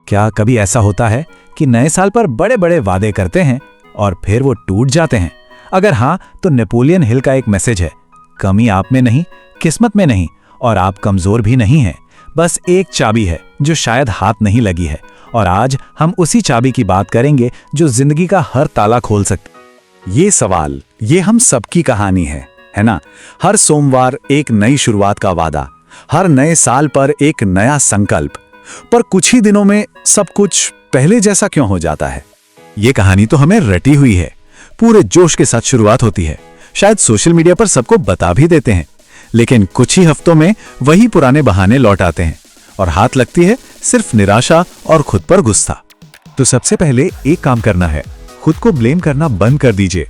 क्या कभी ऐसा होता है कि नए साल पर बड़े बड़े वादे करते हैं और फिर वो टूट जाते हैं? अगर हाँ, तो नेपोलियन हिल का एक मैसेज है, कमी आप में नहीं, किस्मत में नहीं, और आप कमजोर भी नहीं हैं। बस एक चाबी है जो शायद हाथ नहीं लगी है, और आज हम उसी चाबी की बात करेंगे जो जिंदगी का हर ताला खोल सकती। ये सवाल, ये हम सबकी कहानी है ना? हर सोमवार एक नई शुरुआत का वादा, हर नए साल पर एक नया संकल्प, पर कुछ ही दिनों में सब कुछ पहले जैसा क्यों हो जाता है? ये कहानी तो हमें रटी हुई है। पूरे जोश के साथ शुरुआत होती है, शायद सोशल मीडिया पर सबको बता भी देते हैं, लेकिन कुछ ही हफ्तों में वही पुराने बहाने लौट आते हैं और हाथ लगती है सिर्फ निराशा और खुद पर गुस्सा। तो सबसे पहले एक काम करना है, खुद को ब्लेम करना बंद कर दीजिए।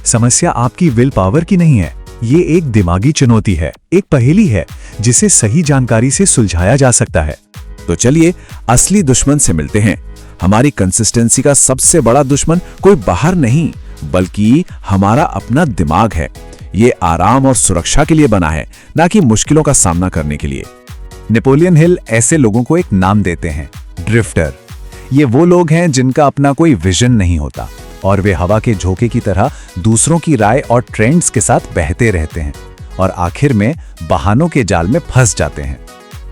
समस्या आपकी विल पावर की नहीं है, ये एक दिमागी चुनौती है, एक पहेली है जिसे सही जानकारी से सुलझाया जा सकता है। तो चलिए असली दुश्मन से मिलते हैं। हमारी कंसिस्टेंसी का सबसे बड़ा दुश्मन कोई बाहर नहीं, बल्कि हमारा अपना दिमाग है। ये आराम और सुरक्षा के लिए बना है, ना कि मुश्किलों का सामना करने के लिए। नेपोलियन हिल ऐसे लोगों को एक नाम देते हैं, ड्रिफ्टर। ये वो लोग हैं जिनका अपना कोई विजन नहीं होता और वे हवा के झोंके की तरह दूसरों की राय और ट्रेंड्स के साथ बहते रहते हैं और आखिर में बहानों के जाल में फंस जाते हैं।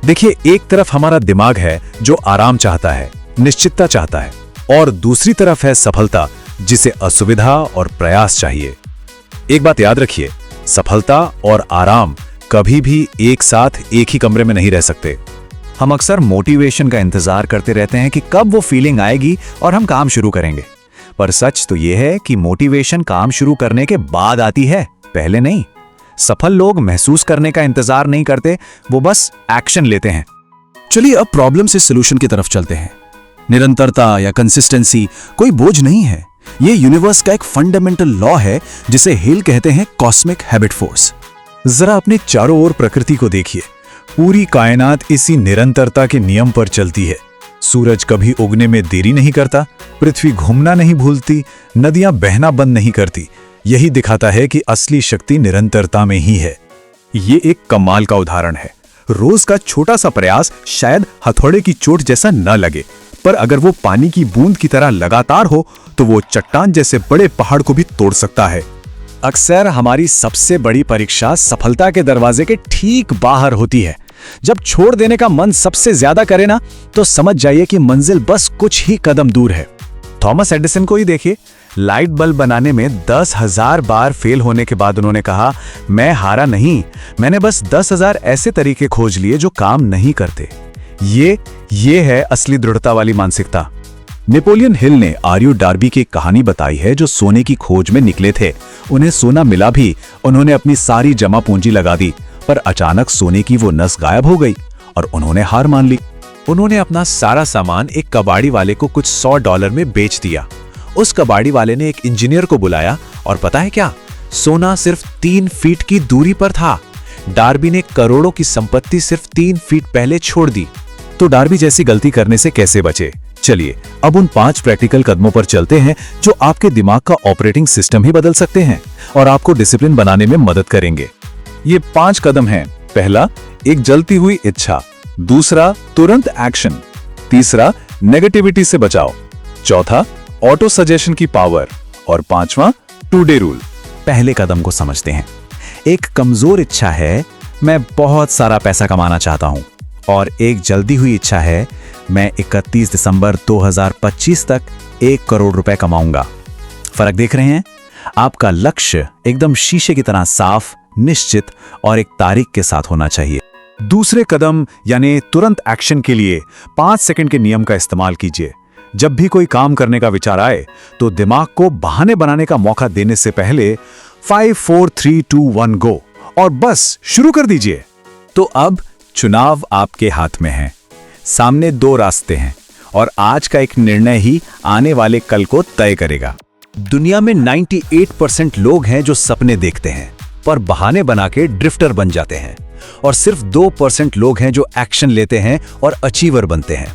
देखिए, एक तरफ हमारा दिमाग है जो आराम चाहता है, निश्चितता चाहता है, और दूसरी तरफ है सफलता जिसे असुविधा और प्रयास चाहिए। एक बात याद रखिए, सफलता और आराम कभी भी एक साथ एक ही कमरे में नहीं रह सकते। हम अक्सर मोटिवेशन का इंतजार करते रहते हैं कि कब वो फीलिंग आएगी और हम काम शुरू करेंगे, पर सच तो यह है कि मोटिवेशन काम शुरू करने के बाद आती है, पहले नहीं। सफल लोग महसूस करने का इंतजार नहीं करते, वो बस एक्शन लेते हैं। चलिए अब प्रॉब्लम से सॉल्यूशन की तरफ चलते हैं। निरंतरता या कंसिस्टेंसी कोई बोझ नहीं है, ये यूनिवर्स का एक फंडामेंटल लॉ है जिसे हिल कहते हैं कॉस्मिक हैबिट फोर्स। जरा अपने चारों ओर प्रकृति को देखिए, पूरी कायनात इसी निरंतरता के नियम पर चलती है। सूरज कभी उगने में देरी नहीं करता, पृथ्वी घूमना नहीं भूलती, नदियां बहना बंद नहीं करती। यही दिखाता है कि असली शक्ति निरंतरता में ही है। ये एक कमाल का उदाहरण है। रोज का छोटा सा प्रयास शायद हथौड़े की चोट जैसा न लगे, पर अगर वो पानी की बूंद की तरह लगातार हो तो वो चट्टान जैसे बड़े पहाड़ को भी तोड़ सकता है। अक्सर हमारी सबसे बड़ी परीक्षा सफलता के दरवाजे के ठीक बाहर होती है। जब छोड़ देने का मन सबसे ज्यादा करे ना, तो समझ जाइए कि मंजिल बस कुछ ही कदम दूर है। थॉमस एडिसन को ही देखिए, लाइट बल्ब बनाने में 10,000 बार फेल होने के बाद उन्होंने कहा, मैं हारा नहीं, मैंने बस 10,000 ऐसे तरीके खोज लिए जो काम नहीं करते। ये है असली दृढ़ता वाली मानसिकता। नेपोलियन हिल ने आर्यो डार्बी की कहानी बताई है, जो सोने की खोज में निकले थे। उन्हें सोना मिला भी, उन्होंने अपनी सारी जमा पूंजी लगा दी, पर अचानक सोने की वो नस गायब हो गई और उन्होंने हार मान ली। उन्होंने अपना सारा सामान एक कबाड़ी वाले को कुछ $100 में बेच दिया। उस कबाड़ी वाले ने एक इंजीनियर को बुलाया और पता है क्या, सोना सिर्फ 3 फीट की दूरी पर था। डार्बी ने करोड़ों की संपत्ति सिर्फ 3 फीट पहले छोड़ दी। तो डार्बी जैसी गलती करने से कैसे बचे? चलिए अब उन 5 प्रैक्टिकल कदमों पर चलते हैं जो आपके दिमाग का ऑपरेटिंग सिस्टम ही बदल सकते हैं और आपको डिसिप्लिन बनाने में मदद करेंगे। ये 5 कदम हैं। पहला, एक जलती हुई इच्छा। दूसरा, तुरंत एक्शन। तीसरा, नेगेटिविटी से बचाओ। चौथा, ऑटो सजेशन की पावर। और 5वां, 2 डे रूल। पहले कदम को समझते हैं। एक कमजोर इच्छा है, मैं बहुत सारा पैसा कमाना चाहता हूं, और एक जल्दी हुई इच्छा है, मैं 31 दिसंबर 2025 तक 1 करोड़ रुपए कमाऊंगा। फर्क देख रहे हैं? आपका लक्ष्य एकदम शीशे की तरह साफ, निश्चित और एक तारीख के साथ होना चाहिए। दूसरे कदम यानी तुरंत एक्शन के लिए 5 सेकंड के नियम का इस्तेमाल कीजिए। जब भी कोई काम करने का विचार आए तो दिमाग को बहाने बनाने का मौका देने से पहले 5 4 3 2 1 गो और बस शुरू कर दीजिए। तो अब चुनाव आपके हाथ में है। सामने 2 रास्ते हैं और आज का एक निर्णय ही आने वाले कल को तय करेगा। दुनिया में 98% लोग हैं जो सपने देखते हैं पर बहाने बना के ड्रिफ्टर बन जाते हैं, और सिर्फ 2% लोग हैं जो एक्शन लेते हैं और अचीवर बनते हैं।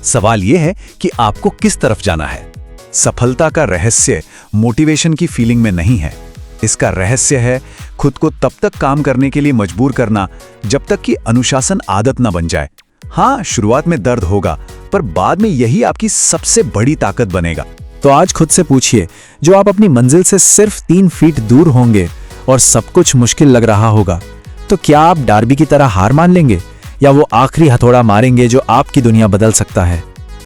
सवाल यह है कि आपको किस तरफ जाना है। सफलता का रहस्य मोटिवेशन की फीलिंग में नहीं है, इसका रहस्य है खुद को तब तक काम करने के लिए मजबूर करना जब तक कि अनुशासन आदत न बन जाए। हाँ, शुरुआत में दर्द होगा, पर बाद में यही आपकी सबसे बड़ी ताकत बनेगा। तो आज खुद से पूछिए, जो आप अपनी मंजिल से सिर्फ 3 फीट दूर होंगे और सब कुछ मुश्किल लग रहा होगा, तो क्या आप डार्बी की तरह हार मान लेंगे, या वो आखिरी हथौड़ा मारेंगे जो आपकी दुनिया बदल सकता है?